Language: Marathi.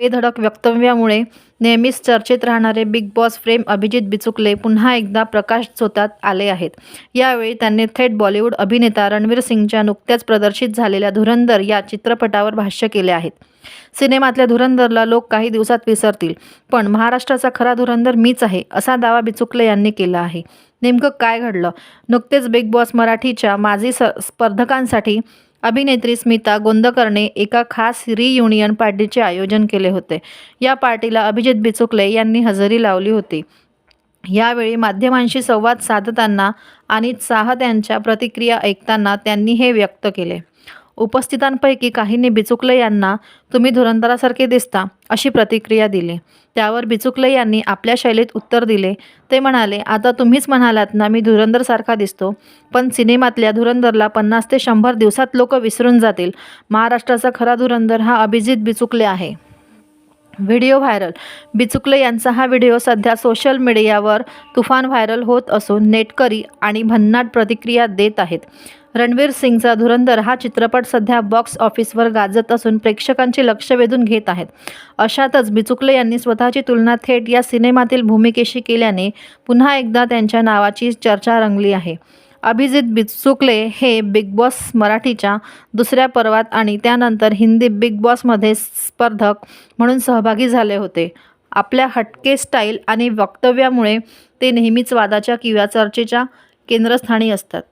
बेधडक वक्तव्यामुळे नेहमीच चर्चेत राहणारे big boss fame Abhijit Bichukale पुन्हा एकदा प्रकाशझोतात आले आहेत. यावेळी त्यांनी थेट बॉलिवूड अभिनेता रणवीर सिंगच्या नुकत्याच प्रदर्शित झालेल्या धुरंधर या चित्रपटावर भाष्य केले आहेत. सिनेमातल्या धुरंधरला लोक काही दिवसात विसरतील, पण महाराष्ट्राचा खरा धुरंधर मीच आहे, असा दावा बिचुकले यांनी केला आहे. नेमकं काय घडलं? नुकतेच बिग बॉस मराठीच्या माजी स्पर्धकांसाठी अभिनेत्री स्मिता गोंदकरने एका खास रियुनियन पार्टीचे आयोजन केले होते. या पार्टीला अभिजित बिचुकले यांनी हजेरी लावली होती. यावेळी माध्यमांशी संवाद साधताना आणि चाहत्यांच्या यांच्या प्रतिक्रिया ऐकताना त्यांनी हे व्यक्त केले. उपस्थितांपैकी काहींनी बिचुकले यांना "तुम्ही धुरंधरासारखे दिसता" अशी प्रतिक्रिया दिली. त्यावर बिचुकले यांनी आपल्या शैलीत उत्तर दिले. ते म्हणाले, "आता तुम्हीच म्हणालात ना मी धुरंधरसारखा दिसतो, पण सिनेमातल्या धुरंधरला 50 ते 100 दिवसात लोक विसरून जातील. महाराष्ट्राचा खरा धुरंधर हा अभिजित बिचुकले आहे." Video viral. बिचुकले यांचा हा व्हिडिओ सध्या सोशल मीडियावर तुफान व्हायरल होत असून नेटकरी आणि भन्नाट प्रतिक्रिया देत आहेत. रणवीर सिंगचा धुरंधर हा चित्रपट सध्या बॉक्स ऑफिसवर गाजत असून प्रेक्षकांचे लक्ष वेधून घेत आहेत. अशातच बिचुकले यांनी स्वतःची तुलना थेट या सिनेमातील भूमिकेशी केल्याने पुन्हा एकदा त्यांच्या नावाची चर्चा रंगली आहे. अभिजित बिचुकले हे बिग बॉस मराठीच्या दुसऱ्या पर्वात आणि त्यानंतर हिंदी बिग बॉसमध्ये स्पर्धक म्हणून सहभागी झाले होते. आपल्या हटके स्टाईल आणि वक्तव्यामुळे ते नेहमीच वादाच्या किंवा चर्चेच्या केंद्रस्थानी असतात.